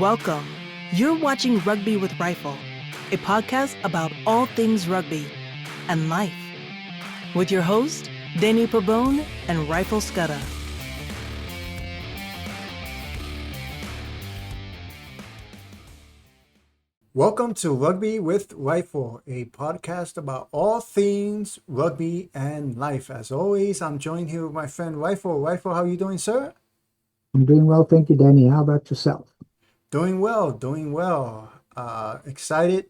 Welcome. You're watching Rugby with Rifle, a podcast about all things rugby and life, with your host, Danny Pabone and Rifle Scudder. Welcome to Rugby with Rifle, a podcast about all things rugby and life. As always, I'm joined here with my friend Rifle. Rifle, how are you doing, sir? I'm doing well, thank you, Danny. How about yourself? Doing well, doing well. Excited.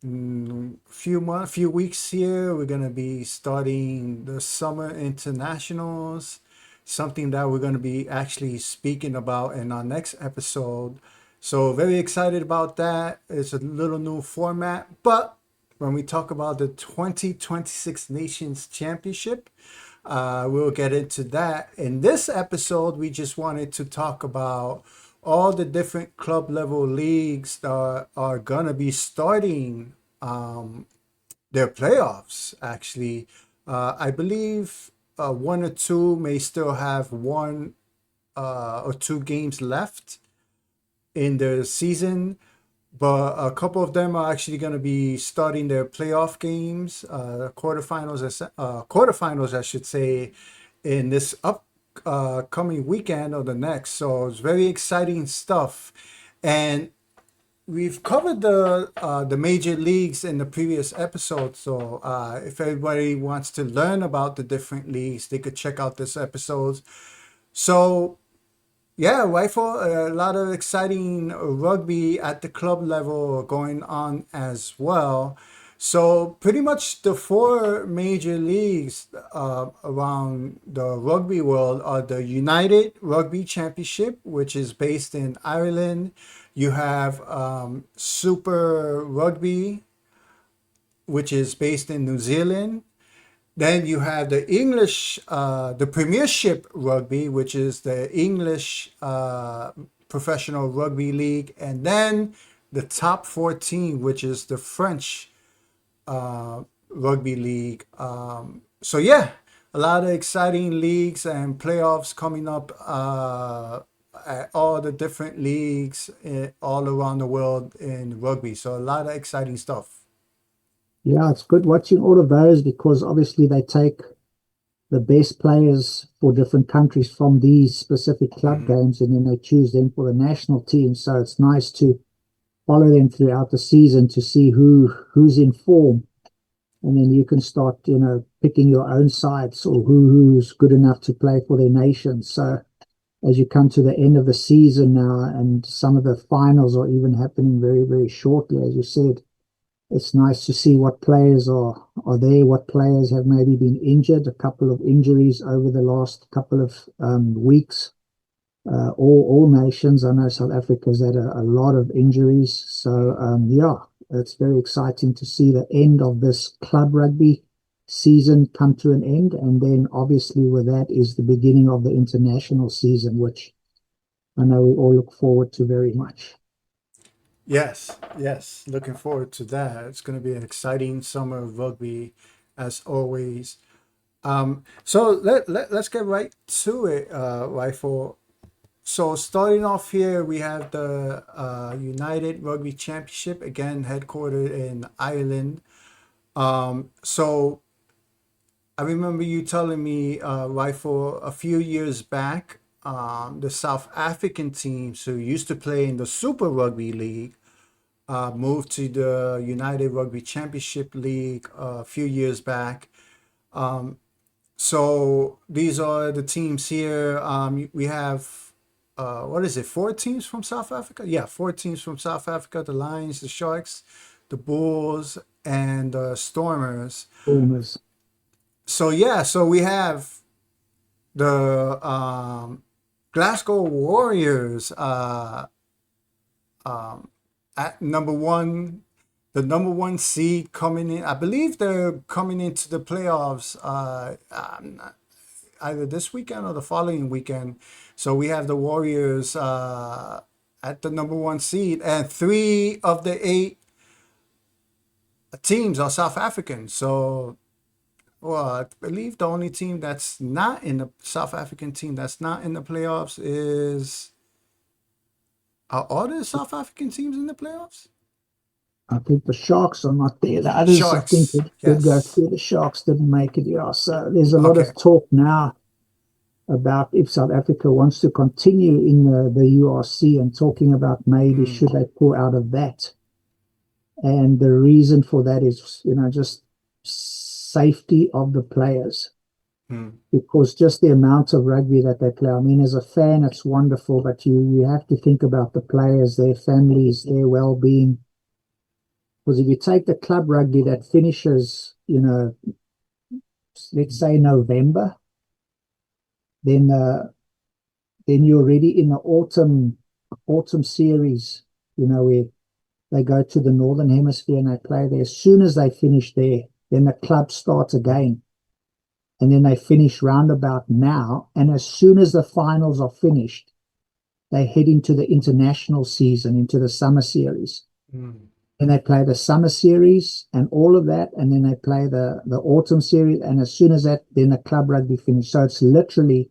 Few weeks here, we're gonna be starting the summer internationals. Something that we're gonna be actually speaking about in our next episode. So very excited about that. It's a little new format, but when we talk about the 2026 Nations Championship, we'll get into that. In this episode, we just wanted to talk about all the different club level leagues that are gonna be starting their playoffs. Actually, I believe one or two may still have one or two games left in the season, but a couple of them are actually going to be starting their playoff games, quarterfinals, I should say, in this coming weekend or the next. So it's very exciting stuff, and we've covered the major leagues in the previous episode. So if everybody wants to learn about the different leagues, they could check out this episode. So yeah, Rifle, a lot of exciting rugby at the club level going on as well. So pretty much the four major leagues around the rugby world are the United Rugby Championship, which is based in Ireland. You have Super Rugby, which is based in New Zealand. Then you have the Premiership Rugby, which is the English professional rugby league, and then the top 14, which is the French rugby league. So yeah, a lot of exciting leagues and playoffs coming up at all the different leagues all around the world in rugby. So a lot of exciting stuff. Yeah, it's good watching all of those because obviously they take the best players for different countries from these specific club Mhm. games and then they choose them for the national team. So it's nice to follow them throughout the season to see who's in form. And then you can start, picking your own sides or who's good enough to play for their nation. So as you come to the end of the season now, and some of the finals are even happening very, very shortly, as you said, it's nice to see what players are there, what players have maybe been injured, a couple of injuries over the last couple of weeks. All nations. I know South Africa's had a lot of injuries. So yeah, it's very exciting to see the end of this club rugby season come to an end. And then obviously with that is the beginning of the international season, which I know we all look forward to very much. Yes, yes. Looking forward to that. It's going to be an exciting summer of rugby, as always. So let's get right to it, Rifle. So starting off here, we have the United Rugby Championship, again headquartered in Ireland. So I remember you telling me, Rifle, a few years back, the South African teams who used to play in the Super Rugby League moved to the United Rugby Championship League a few years back. So these are the teams here. We have, what is it, four teams from South Africa? Yeah, four teams from South Africa: the Lions, the Sharks, the Bulls, and the Stormers. Almost. So yeah, so we have the Glasgow Warriors at number one, the number one seed coming in. I believe they're coming into the playoffs either this weekend or the following weekend. So we have the Warriors at the number one seed, and three of the eight teams are South African. So, well, I believe the only team that's not in the South African team that's not in the playoffs is Are all the South African teams in the playoffs? I think the Sharks are not there. The others, I think, Sharks, did go yes. through. The Sharks didn't make it. Yeah, so there's a lot Okay. of talk now about if South Africa wants to continue in the URC and talking about maybe Mm, should they pull out of that. And the reason for that is, just safety of the players mm, because just the amount of rugby that they play. I mean, as a fan, it's wonderful, but you have to think about the players, their families, their well-being. Because if you take the club rugby that finishes, let's say November, then you're already in the autumn series, where they go to the Northern Hemisphere and they play there. As soon as they finish there, then the club starts again. And then they finish roundabout now. And as soon as the finals are finished, they head into the international season, into the summer series. mm. And they play the summer series and all of that. And then they play the autumn series. And as soon as that, then the club rugby finish. So it's literally,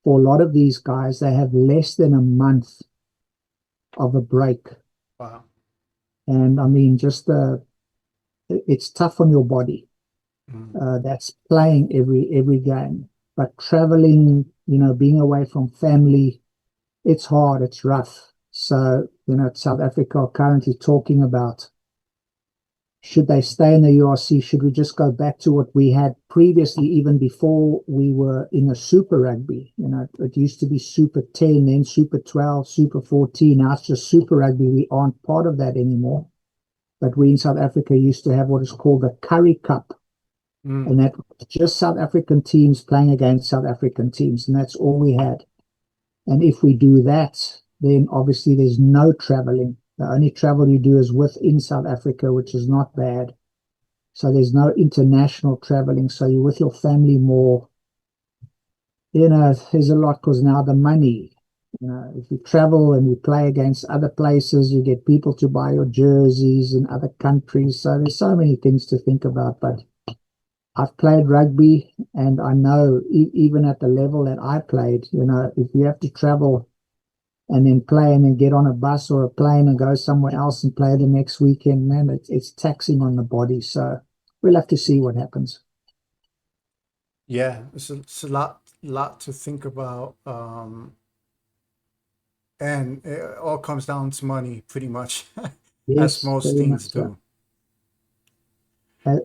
for a lot of these guys, they have less than a month of a break. Wow. And I mean, it's tough on your body. Mm. That's playing every game. But traveling, being away from family, it's hard, it's rough. So, South Africa are currently talking about should they stay in the URC? Should we just go back to what we had previously, even before we were in the Super Rugby? It used to be Super 10, then Super 12, Super 14. Now it's just Super Rugby. We aren't part of that anymore. But we in South Africa used to have what is called the Curry Cup. Mm. And that was just South African teams playing against South African teams. And that's all we had. And if we do that, then obviously there's no traveling. The only travel you do is within South Africa, which is not bad. So there's no international traveling. So you're with your family more. There's a lot because now the money, if you travel and you play against other places, you get people to buy your jerseys in other countries. So there's so many things to think about. But I've played rugby and I know even at the level that I played, if you have to travel and then play and then get on a bus or a plane and go somewhere else and play the next weekend, man, it's taxing on the body. So we'll have to see what happens. Yeah, it's a lot to think about. And it all comes down to money, pretty much, as Yes, most very much things so. do.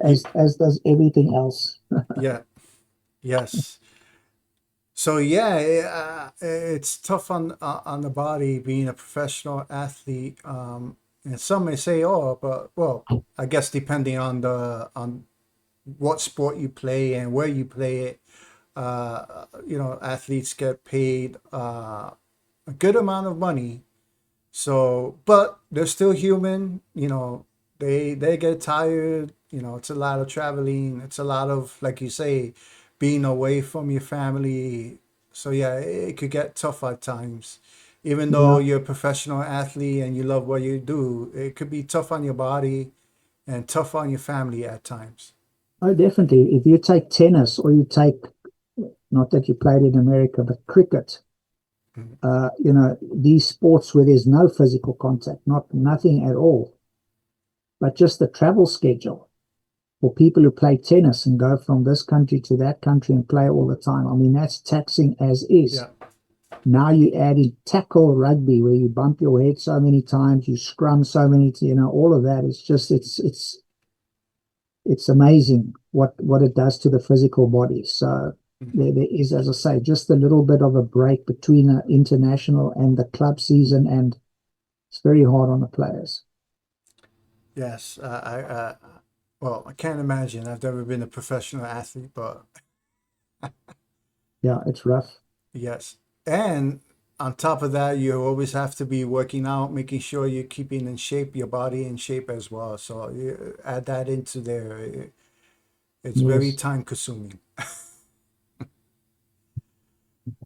As, Ye- as does everything else. Yeah, yes. So yeah, it's tough on the body being a professional athlete. And some may say, "Oh, but well, I guess depending on the on what sport you play and where you play it, athletes get paid a good amount of money. So, but they're still human. They get tired. It's a lot of traveling. It's a lot of, like you say, being away from your family. So yeah, it could get tough at times. Even though Yeah, you're a professional athlete and you love what you do, it could be tough on your body and tough on your family at times. oh, definitely. If you take tennis or you take, not that you played in America, but cricket, Mhm. these sports where there's no physical contact, nothing at all, but just the travel schedule for people who play tennis and go from this country to that country and play all the time. I mean, that's taxing as is. Yeah. Now you add in tackle rugby where you bump your head so many times, you scrum so many, all of that. It's amazing what it does to the physical body. So Mhm. there is, as I say, just a little bit of a break between the international and the club season, and it's very hard on the players. Yes. Well, I can't imagine. I've never been a professional athlete, but Yeah, it's rough. yes. And on top of that, you always have to be working out, making sure you're keeping in shape, your body in shape as well. So you add that into there. It's very Yes. time consuming.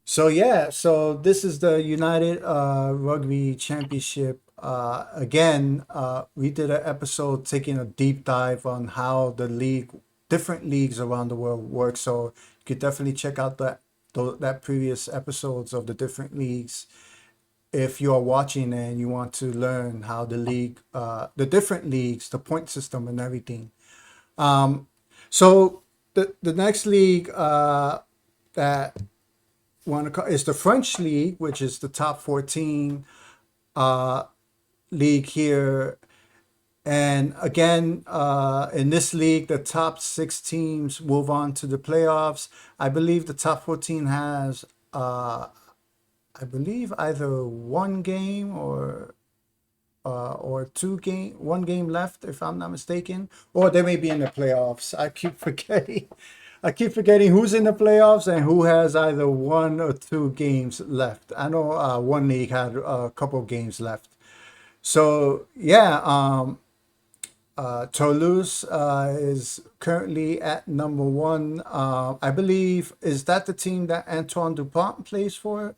So yeah, so this is the United Rugby Championship. Again, we did an episode taking a deep dive on how the league, different leagues around the world work. So you could definitely check out that previous episodes of the different leagues. if you are watching and you want to learn how the league, the different leagues, the point system and everything. So the next league that is the French league, which is the top 14 league here. And again, in this league, the top 6 teams move on to the playoffs. I believe the top 14 has, I believe, either one game or one game left, if I'm not mistaken, or they may be in the playoffs. I keep forgetting. I keep forgetting who's in the playoffs and who has either 1 or 2 games left. I know one league had a couple games left. So yeah, Toulouse is currently at number 1. I believe, is that the team that Antoine Dupont plays for?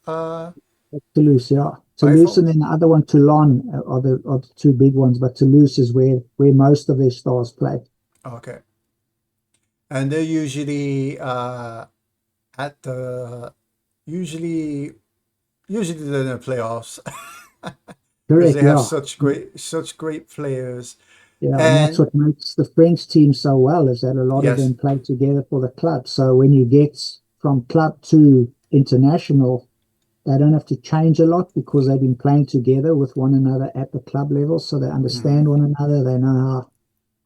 Toulouse, yeah. Toulouse, Rifle? and then the other one, Toulon, are the two big ones. But Toulouse is where most of their stars play. Okay. And they're usually at the usually they're in the playoffs because Correct, they have yeah. such great players. Yeah, and that's And what makes the French team so well, is that a lot of yes, them play together for the club. So when you get from club to international, they don't have to change a lot because they've been playing together with one another at the club level. So they mhm. understand one another. They know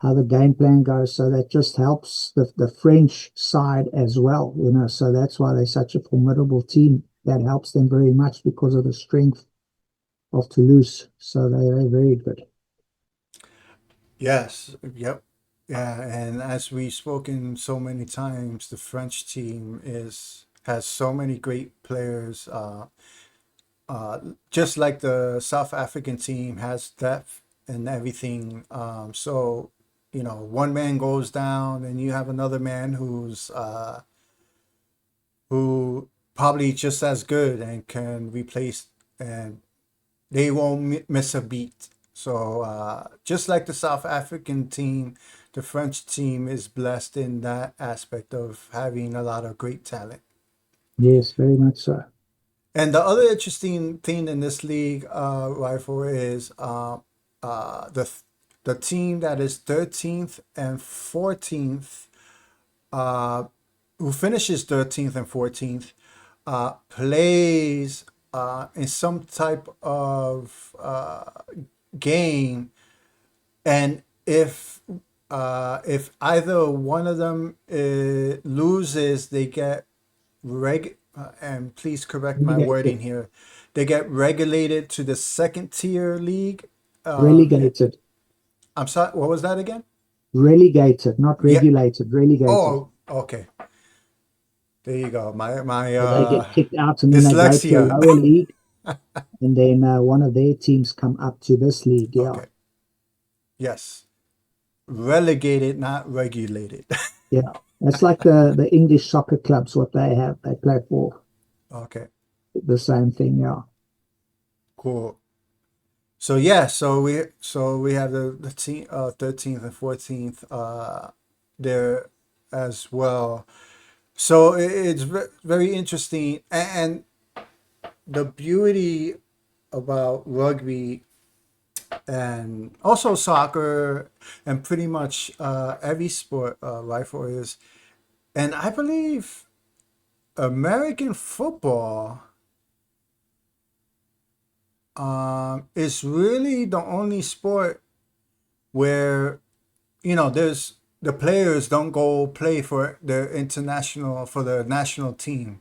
how the game plan goes. So that just helps the French side as well, you know. So that's why they're such a formidable team. That helps them very much because of the strength of Toulouse. So they're very good. Yes, yep. Yeah, and as we've spoken so many times, the French team is has so many great players. Just like the South African team has depth and everything. So, one man goes down and you have another man who probably just as good and can replace, and they won't miss a beat. So, just like the South African team, the French team is blessed in that aspect of having a lot of great talent. Yes, very much so. And the other interesting thing in this league, Rifle, is the team that is 13th and 14th, uh, who finishes 13th and 14th, plays in some type of game, and if either one of them loses, they get and please correct my wording Relegated. here. They get regulated to the second tier league. Um, Relegated. I'm sorry, what was that again? Relegated, not Yeah. regulated, relegated. Oh, okay. There you go. My So they get kicked out and then they go to a dyslexia. lower league, and then one of their teams come up to this league. Yeah, Okay. Yes. Relegated, not regulated. yeah. It's like the English soccer clubs, what they have. They play for Okay. the same thing. Yeah. Cool. So yeah, so we have the team 13th and 14th there as well. So it's very interesting, and the beauty about rugby and also soccer and pretty much every sport, Rifle, is, and I believe American football is really the only sport where there's the players don't go play for the national team.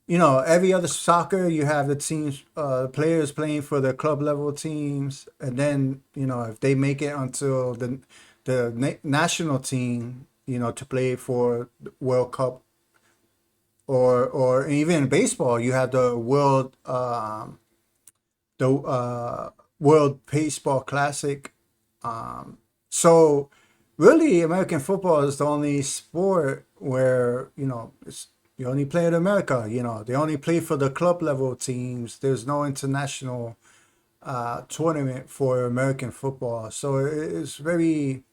Every other soccer, you have the teams, players playing for the club level teams, and then if they make it until the national team, to play for the World Cup, or even in baseball, you have the World Baseball Classic. So really, American football is the only sport where it's you only play in America. They only play for the club level teams. There's no international tournament for American football. So it's very,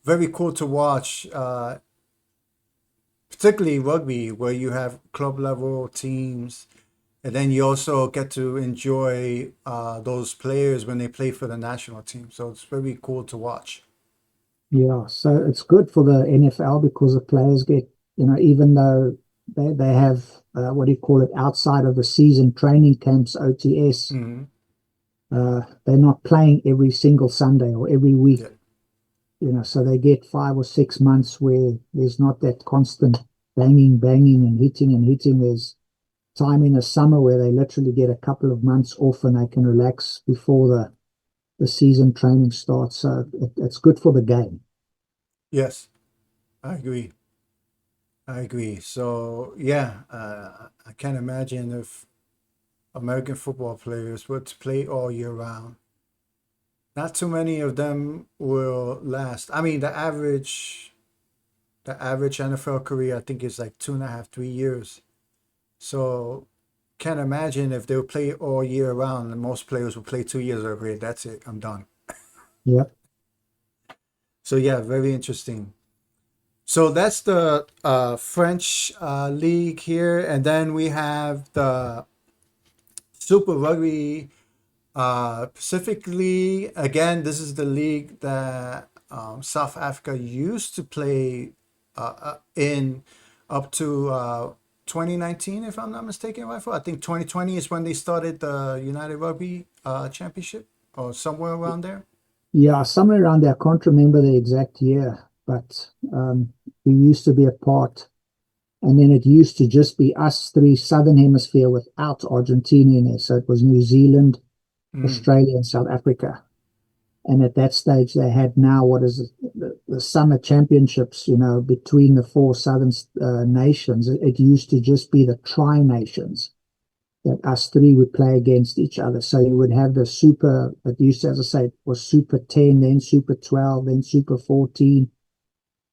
very cool to watch, particularly rugby, where you have club level teams And then you also get to enjoy those players when they play for the national team. So it's very cool to watch. Yeah, so it's good for the NFL because the players get, even though they have what do you call it, outside of the season training camps, OTS, Hmm. they're not playing every single Sunday or every week, Yeah. so they get 5 or 6 months where there's not that constant banging and hitting. There's time in the summer where they literally get a couple of months off and they can relax before the season training starts. So it's good for the game. Yes, I agree. I agree. So yeah, I can't imagine if American football players were to play all year round. Not too many of them will last. I mean, the average NFL career I think is like 2.5, 3 years. So can't imagine if they'll play all year round. And most players will play 2 years of a career. That's it. I'm done. Yep. So yeah, very interesting. So that's the French league here, and then we have the Super Rugby Pacific League. Again, this is the league that South Africa used to play in up to 2019, if I'm not mistaken, right? I think 2020 is when they started the United Rugby Championship, or somewhere around there. Yeah, somewhere around there. I can't remember the exact year, but we used to be a part. And then it used to just be us three, Southern Hemisphere, without Argentina in it. So it was New Zealand, Mm. Australia, and South Africa. And at that stage, they had now what is it, the summer championships, between the four southern nations. It used to just be the tri-nations that us three would play against each other. So you would have the super, it used to, as I say, it was Super 10, then Super 12, then Super 14.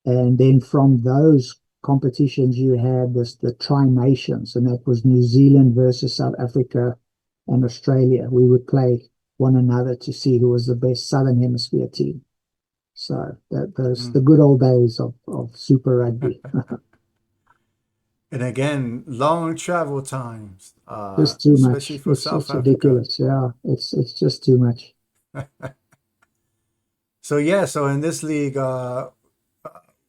And then from those competitions, you had the tri-nations, and that was New Zealand versus South Africa and Australia. We would play one another to see who was the best Southern Hemisphere team. So that was the Mm. good old days of Super Rugby. And again, long travel times, Just too especially much. for South It's Africa. ridiculous. Yeah, it's just too much. So yeah, so in this league,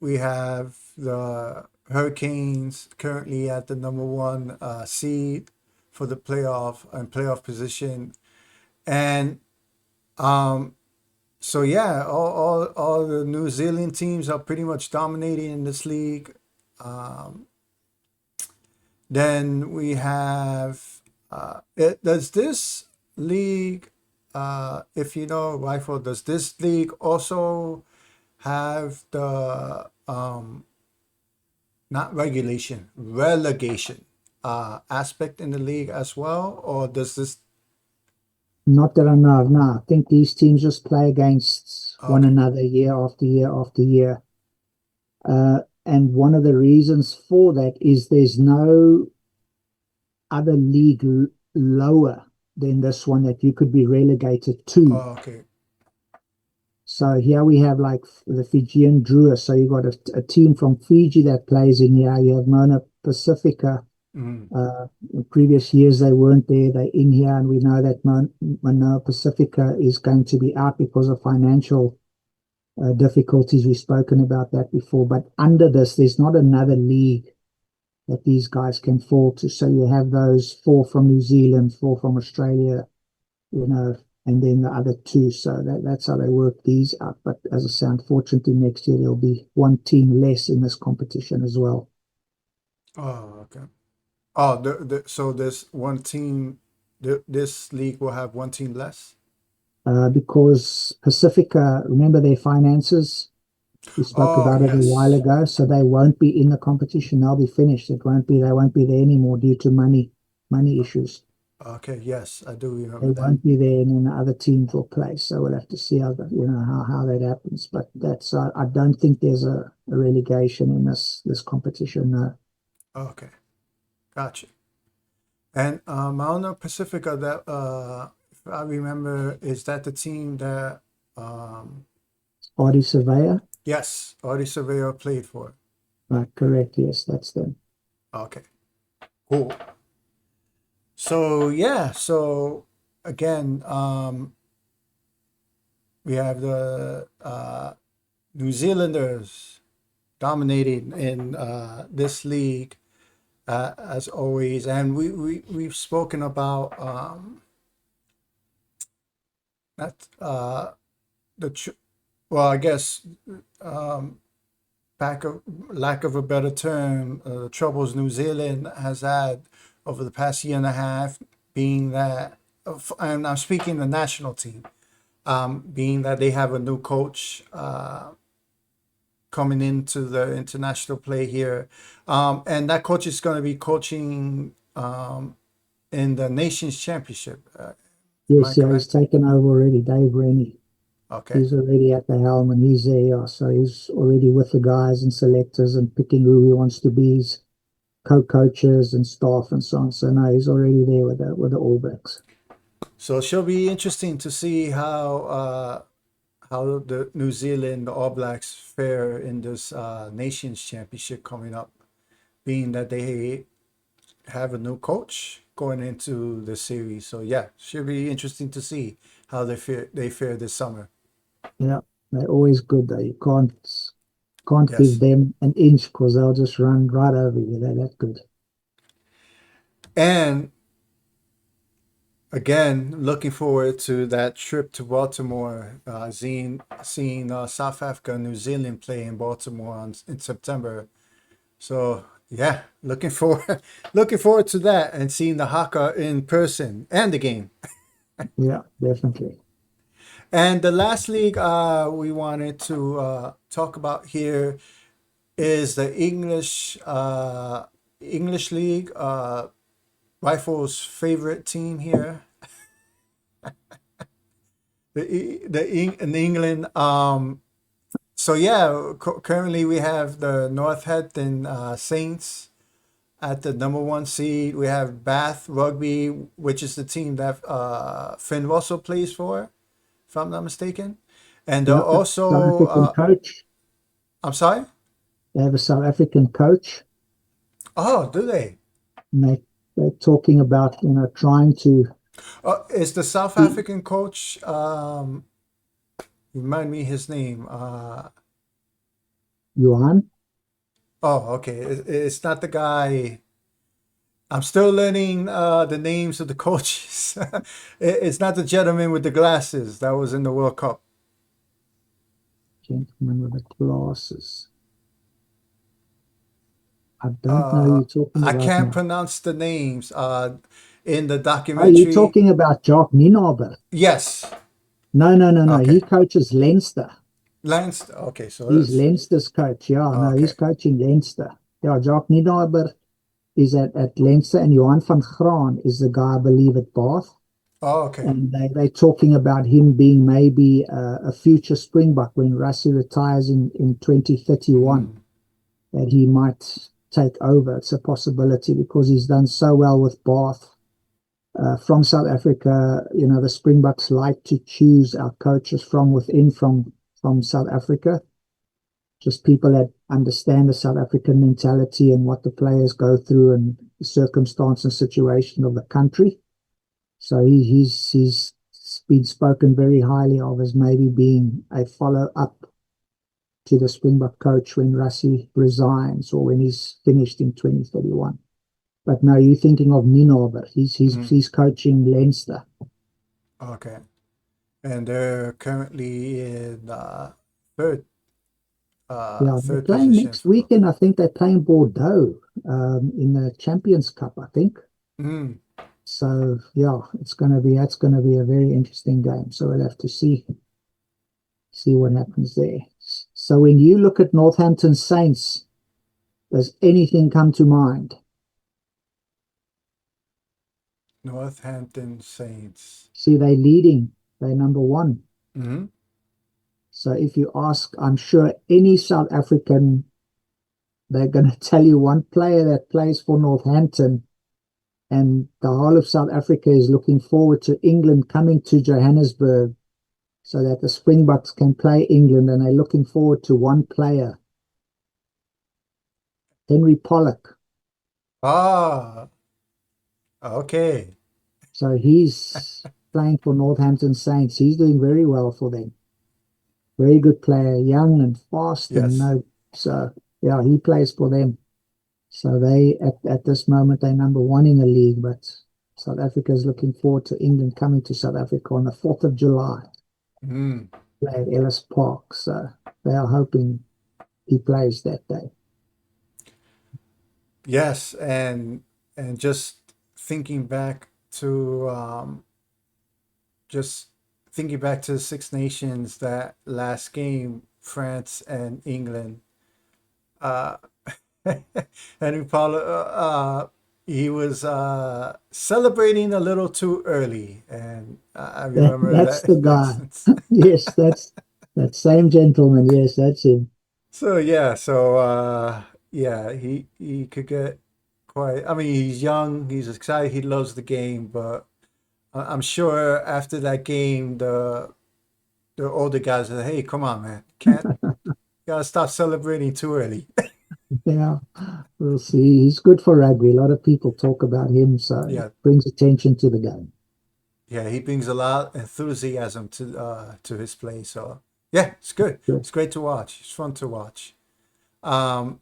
we have the Hurricanes currently at the number one seed for the playoff position, and um, so yeah, all the New Zealand teams are pretty much dominating in this league. Um, then we have does this league, if you know, Rifle, does this league also have the not regulation, relegation aspect in the league as well, or does this? Not that I know of. No, I think these teams just play against one Okay. another year after year after year. And one of the reasons for that is there's no other league lower than this one that you could be relegated to. Okay. So here we have like the Fijian Drua. So you got a team from Fiji that plays in here. You have Mona Pacifica. Mm. In previous years they weren't there. They're in here, and we know that Mona Pacifica is going to be out because of financial difficulties. We've spoken about that before. But under this, there's not another league that these guys can fall to. So you have those four from New Zealand, four from Australia, and then the other two. So that's how they work these out. But as I say, unfortunately, next year there'll be one team less in this competition as well. Oh, okay. Oh, so there's one team. This league will have one team less. Because Pacifica, remember their finances? We spoke Oh, about it a while yes. ago. So they won't be in the competition. They'll be finished. They won't be there anymore due to money issues. Okay, yes, I do They remember that. won't be there, and then the other teams will play. So we'll have to see how that happens. But that's I don't think there's a relegation in this competition. No. Okay, gotcha. And Mauna Pacifica, that if I remember, is that the team that Artie Surveyor, yes, Audie Surveyor played for? right? Correct. Yes, that's them. Okay, cool. So yeah, so again, we have the New Zealanders dominating in this league as always, and we've spoken about that the well, I guess back of lack of a better term, the troubles New Zealand has had over the past year and a half, being that, and I'm speaking the national team, being that they have a new coach coming into the international play here, and that coach is going to be coaching in the Nations Championship. Am I Yes, yeah, he's correct? taken over already. Dave Rennie, Okay. he's already at the helm and he's there. Yeah. So he's already with the guys and selectors and picking who he wants to be his co-coaches and staff and so on. So no, he's already there with the All Blacks. So it shall be interesting to see how the New Zealand All Blacks fare in this Nations Championship coming up, being that they have a new coach going into the series. So yeah, should be interesting to see how they fare this summer. Yeah, they're always good though. You can't give Yes. them an inch because they'll just run right over you. They're that good. And again, looking forward to that trip to Baltimore, seeing South Africa and New Zealand play in Baltimore in September. So yeah, looking forward looking forward to that and seeing the Haka in person and the game. Yeah, definitely. And the last league we wanted to talk about here is the English League, Rifle's favorite team here, in England. So yeah, currently we have the Northampton Saints at the number one seed. We have Bath Rugby, which is the team that Finn Russell plays for, if I'm not mistaken. And Yeah, South also, African coach. I'm sorry. They have a South African coach, Oh, do they? and they're talking about trying to Is the South be African coach? Remind me his name. Johan. Oh, okay. It's not the guy. I'm still learning the names of the coaches. It's not the gentleman with the glasses that was in the World Cup. Gentleman with the glasses. I don't know who you're talking I about can't now. pronounce the names. In the Oh, you're documentary, talking about Jock Nienaber. yes. No, no, no, no. He Okay. coaches Leinster. Lance. Okay, so He's it's Leinster's coach. Yeah, no, he's okay. coaching Leinster. Yeah, Jock Nienaber is at Leinster, and Johan van Graan is the guy, I believe, at Bath. Oh, okay. And they're talking about him being maybe a future Springbok when Rassie retires in 2031, Mm. that he might take over. It's a possibility because he's done so well with Bath. From South Africa, the Springboks like to choose our coaches from within, from South Africa, just people that understand the South African mentality and what the players go through and the circumstance and situation of the country. So he's been spoken very highly of as maybe being a follow-up to the Springbok coach when Rassie resigns or when he's finished in 2031. But no, you're thinking of Nienaber. Mm. He's coaching Leinster. Okay. And they're currently in third Yeah, they're third playing position. next weekend. I think they're playing Bordeaux in the Champions Cup, I think. Mm. So yeah, that's gonna be a very interesting game. So we'll have to see what happens there. So when you look at Northampton Saints, does anything come to mind? Northampton Saints. See, they're leading. They're number one. Mm-hmm. So if you ask, I'm sure any South African, they're going to tell you one player that plays for Northampton, and the whole of South Africa is looking forward to England coming to Johannesburg so that the Springboks can play England, and they're looking forward to one player, Henry Pollock. Ah, Okay. So he's playing for Northampton Saints. He's doing very well for them. Very good player, young and fast and Yes. no. So yeah, he plays for them. So they at this moment they're number one in the league, but South Africa is looking forward to England coming to South Africa on the 4th of July, Mm. play at Ellis Park. So they are hoping he plays that day. Yes, and just thinking back to just thinking back to the Six Nations, that last game, France and England. Uh, Henry Paulo, he was celebrating a little too early, and I remember That's that the guy. instance. Yes, that's that same gentleman. Yes, that's him. So yeah, so yeah, he could get quite. I mean, he's young, he's excited, he loves the game, but I'm sure after that game, the older guys said, "Hey, come on, man, can't gotta stop celebrating too early." Yeah, we'll see. He's good for rugby. A lot of people talk about him, so it Yeah, brings attention to the game. yeah, he brings a lot of enthusiasm to his play. So yeah, it's good. Good. It's great to watch. It's fun to watch. Um,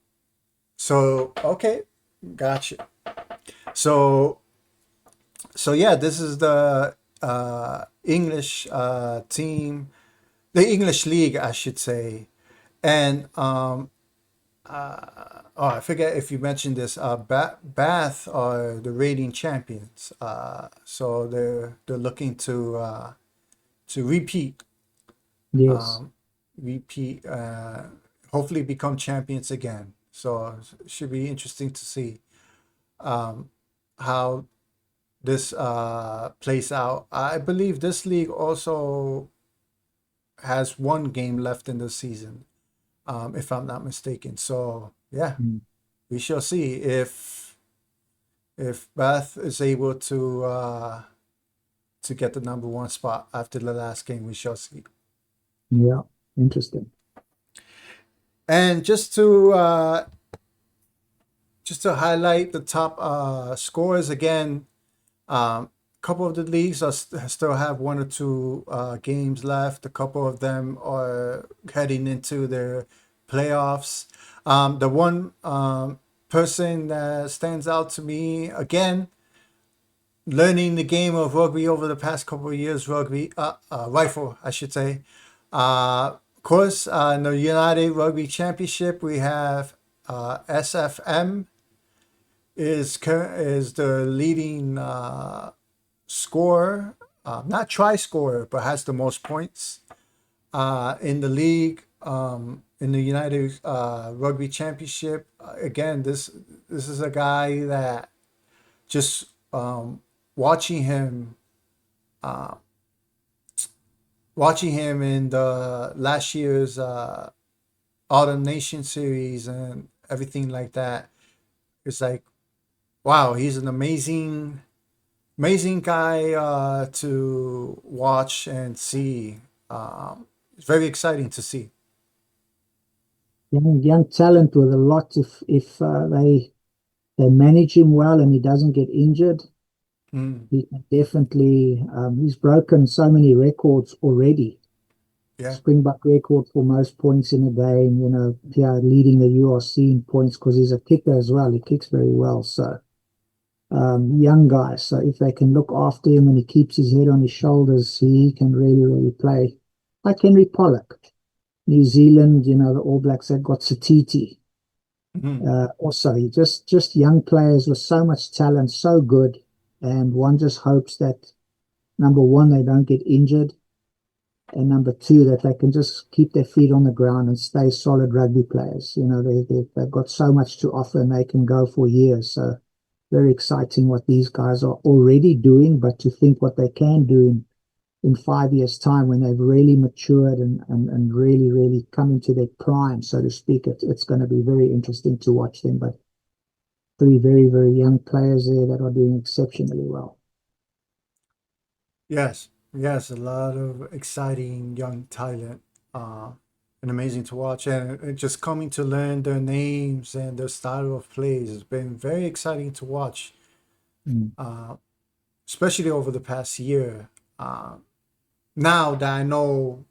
so okay, gotcha. So so yeah, this is the English team, the English league, I should say, and oh, I forget if you mentioned this. Bath are the reigning champions, so they're looking to repeat, Yes. um, repeat, hopefully become champions again. So it should be interesting to see um, how this plays out. I believe this league also has one game left in the season, if I'm not mistaken. So yeah, Mm. we shall see if Bath is able to get the number one spot after the last game. We shall see. Yeah. Interesting. And just to highlight the top scores again, a couple of the leagues still have one or two games left. A couple of them are heading into their playoffs. The one person that stands out to me again, learning the game of rugby over the past couple of years, rifle, I should say. Of course, in the United Rugby Championship, we have SFM is the leading scorer, not try scorer, but has the most points in the league. In the United Rugby Championship, again, this is a guy that just watching him watching him in the last year's Autumn Nation series and everything like that. It's like, wow, he's an amazing guy to watch and see. It's very exciting to see. Young talent with a lot. If they manage him well and he doesn't get injured, Mm, he can definitely. He's broken so many records already. yeah, Springbok record for most points in a game. Yeah, leading the URC in points because he's a kicker as well. He kicks very well. So young guy. So if they can look after him and he keeps his head on his shoulders, he can really play like Henry Pollock. New Zealand, the All Blacks have got Satiti. mm, Also, just young players with so much talent, so good, and one just hopes that number one they don't get injured, and number two that they can just keep their feet on the ground and stay solid rugby players. They've got so much to offer and they can go for years. So very exciting what these guys are already doing, but to think what they can do in 5 years' time when they've really matured and really come into their prime, so to speak. It's going to be very interesting to watch them. But three very young players there that are doing exceptionally well. yes, yes, a lot of exciting young talent, uh, and amazing to watch, and just coming to learn their names and their style of plays has been very exciting to watch. Mm. especially over the past year. Now that I know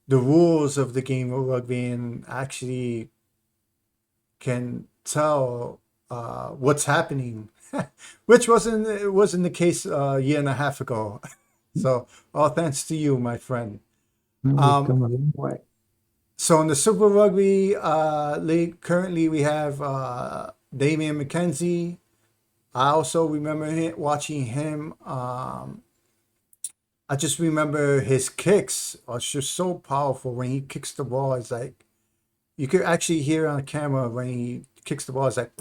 the rules of the game of rugby and actually can tell what's happening, which wasn't the case a year and a half ago. So all thanks to you, my friend. No, we've Um, come a long way. so in the Super Rugby League, currently we have Damian McKenzie. I also remember watching him. I just remember his kicks are just so powerful. When he kicks the ball, it's like you could actually hear on camera when he kicks the ball. It's like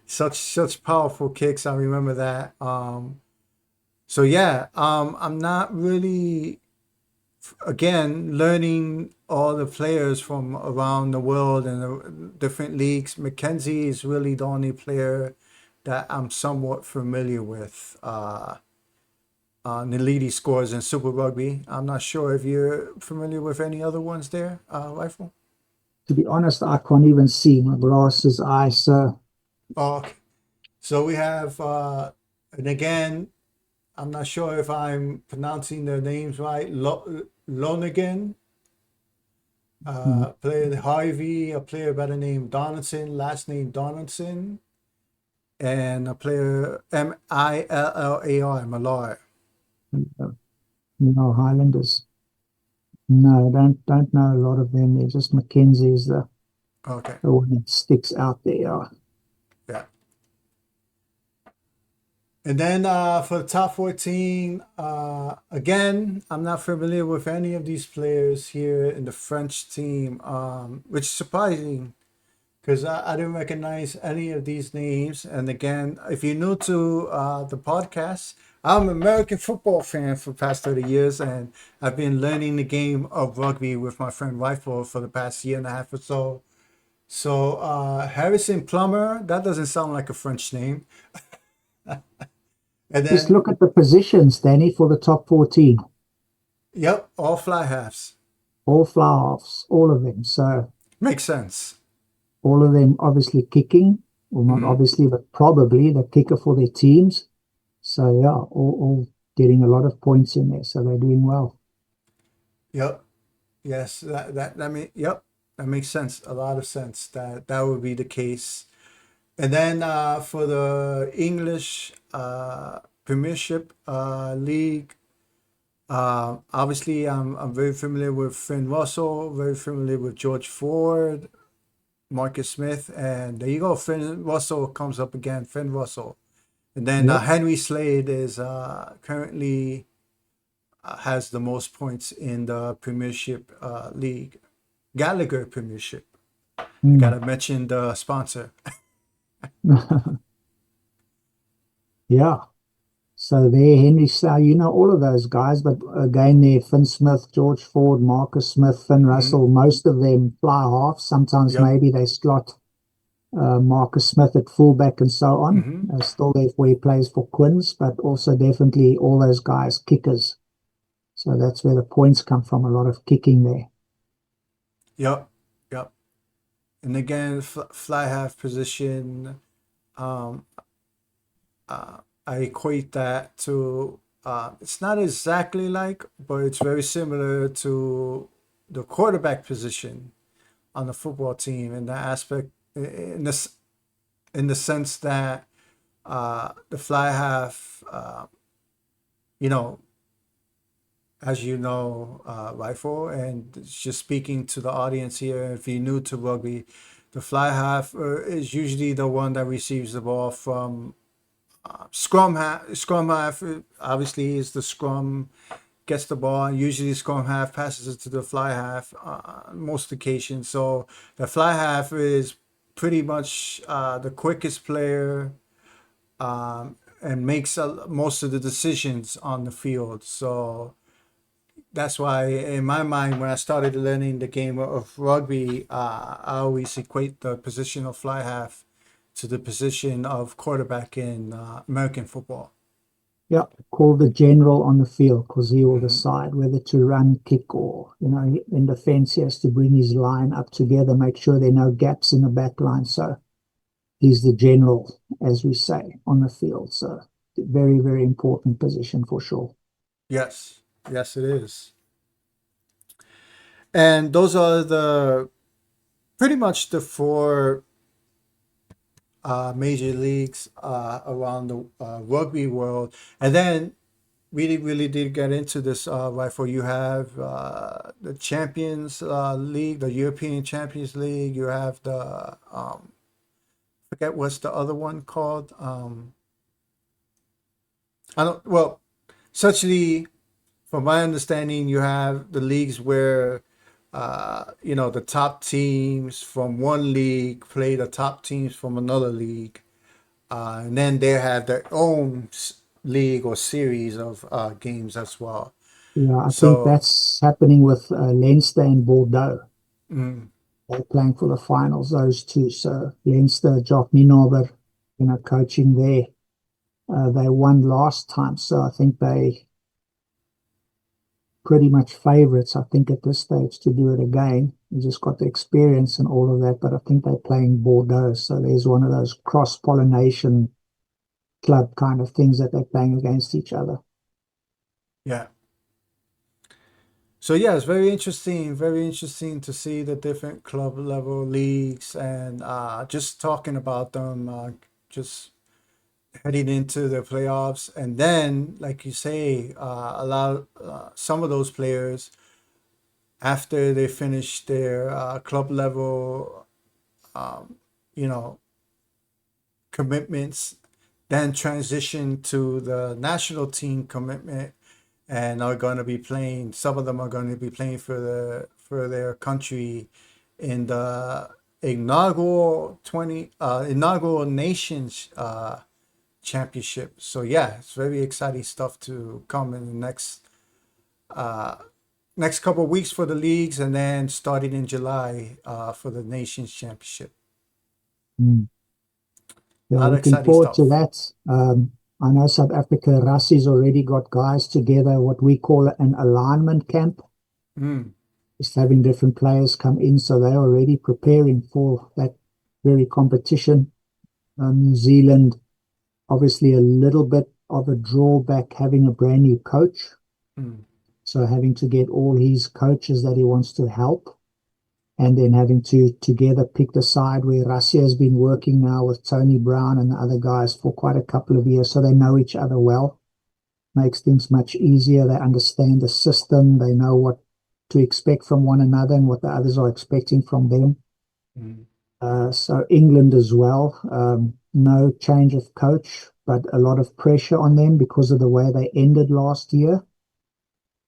such powerful kicks. I remember that. So yeah, I'm not really again learning all the players from around the world and the different leagues. Mackenzie is really the only player that I'm somewhat familiar with. Nalidi scores in Super Rugby. I'm not sure if you're familiar with any other ones there, Rifle. To be honest, I can't even see my glasses. I so Oh, okay. So we have, and again, I'm not sure if I'm pronouncing their names right. Lonergan, mm, player Harvey, a player by the name Donaldson, last name Donaldson, and a player Millar. no Highlanders. No, don't know a lot of them. They're just Mackenzie's Okay, the one that sticks out there. yeah. And then for the top 14, again, I'm not familiar with any of these players here in the French team, which is surprising because I didn't recognize any of these names. And again, if you're new to the podcast, I'm an American football fan for the past 30 years, and I've been learning the game of rugby with my friend Rifle for the past year and a half or so. So Harrison Plummer, that doesn't sound like a French name. And Just then, look at the positions, Danny, for the top 14. yep, all fly halves. All fly halves, all of them. So Makes sense. all of them obviously kicking, or not Hmm. obviously, but probably the kicker for their teams. So yeah, all getting a lot of points in there. So they're doing well. Yep. Yes. Yep. That makes sense. A lot of sense. That would be the case. And then for the English Premiership League, obviously I'm very familiar with Finn Russell, very familiar with George Ford, Marcus Smith, and there you go. Finn Russell comes up again. Finn Russell. And then Yep. Henry Slade is currently has the most points in the Premiership League, Gallagher Premiership. I Mm. gotta mention the sponsor. Yeah. So there, Henry Slough, you know all of those guys, but again there, Finn Smith, George Ford, Marcus Smith, Finn Hmm. Russell, most of them fly half. Sometimes Yep. maybe they slot Marcus Smith at fullback and so on. Hmm. Still there where he plays for Quins, but also definitely all those guys, kickers. So that's where the points come from, a lot of kicking there. Yep. Yep. And again, fly half position. Um, I equate that to. It's not exactly like, but it's very similar to the quarterback position on the football team in that aspect. In the sense that the fly half, you know, as you know, Rifle, and just speaking to the audience here, if you're new to rugby, the fly half is usually the one that receives the ball from scrum half. Scrum half obviously is the scrum gets the ball. Usually, scrum half passes it to the fly half most occasions. So the fly half is pretty much the quickest player and makes most of the decisions on the field. So that's why, in my mind, when I started learning the game of rugby, I always equate the position of fly half to the position of quarterback in American football. Yeah, call the general on the field because he will Hmm. decide whether to run, kick, or, in defense, he has to bring his line up together, make sure there are no gaps in the back line. So he's the general, as we say, on the field. So very, very important position for sure. Yes, yes, it is. And those are the pretty much the four major leagues around the rugby world. And then really, really did get into this rifle. You have the Champions League, the European Champions League. You have the forget what's the other one called. I don't. Well, essentially, from my understanding, you have the leagues where the top teams from one league play the top teams from another league, and then they have their own league or series of games as well. Yeah, I think So, that's happening with Leinster and Bordeaux. mm, They're playing for the finals, those two. So Leinster, Jock Minover, coaching there. They won last time, so I think they pretty much favorites, I think, at this stage to do it again. You just got the experience and all of that, but I think they're playing Bordeaux. So there's one of those cross-pollination club kind of things that they're playing against each other. yeah. So yeah, it's very interesting to see the different club level leagues and just talking about them, just heading into the playoffs, and then, like you say, some of those players after they finish their club level, you know, commitments, then transition to the national team commitment, and are going to be playing. Some of them are going to be playing for their country in the inaugural nations championship. So yeah, it's very exciting stuff to come in the next couple of weeks for the leagues, and then starting in July for the nations championship. Mm. A Yeah, lot of looking exciting forward to stuff. that. I know South Africa, Rassi's already got guys together, what we call an alignment camp, Mm, just having different players come in. So they're already preparing for that very competition. New Zealand, obviously a little bit of a drawback having a brand new coach. mm, So having to get all his coaches that he wants to help and then having to together pick the side where Russia has been working now with Tony Brown and the other guys for quite a couple of years. So they know each other well, makes things much easier. They understand the system. They know what to expect from one another and what the others are expecting from them. mm, So England as well, no change of coach, but a lot of pressure on them because of the way they ended last year.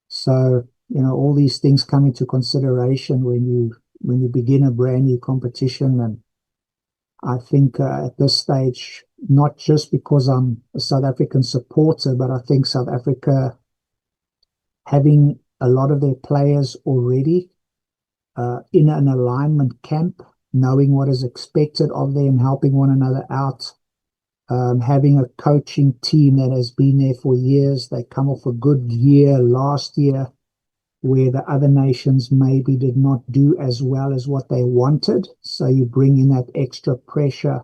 So, all these things come into consideration when you begin a brand new competition. And I think at this stage, not just because I'm a South African supporter, but I think South Africa having a lot of their players already in an alignment camp, knowing what is expected of them, helping one another out, having a coaching team that has been there for years. They come off a good year last year where the other nations maybe did not do as well as what they wanted. So you bring in that extra pressure.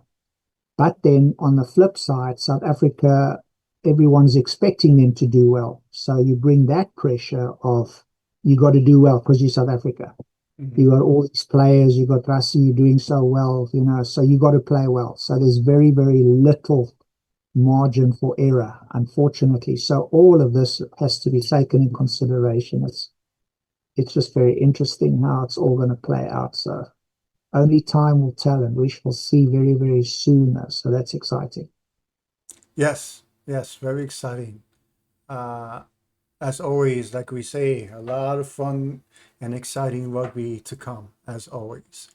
But then on the flip side, South Africa, everyone's expecting them to do well. So you bring that pressure of you got to do well because you're South Africa. mm. You got all these players, you got Rassie, you're doing so well, so you got to play well. So there's very, very little margin for error, unfortunately. So all of this has to be taken in consideration. It's just very interesting how it's all going to play out. So only time will tell, and we shall see very, very soon. So that's exciting. Yes, yes, very exciting. Uh, as always, like we say, a lot of fun and exciting rugby to come, as always.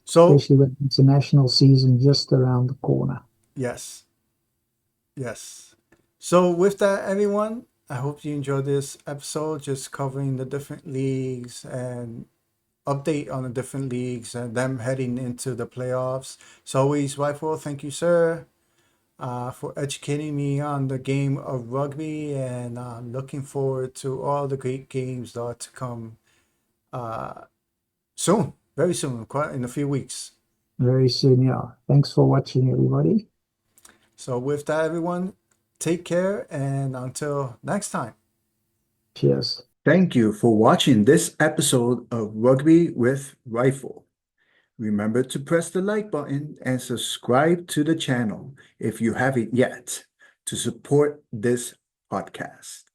So, Especially with international season just around the corner. yes, yes. So, with that, everyone, I hope you enjoyed this episode, just covering the different leagues and update on the different leagues and them heading into the playoffs. So, always, Rifle, thank you, sir, for educating me on the game of rugby, and looking forward to all the great games that are to come soon, very soon, quite in a few weeks. very soon. Yeah. Thanks for watching, everybody. So with that, everyone, take care and until next time. Cheers. Thank you for watching this episode of Rugby with Rifle. Remember to press the like button and subscribe to the channel if you haven't yet to support this podcast.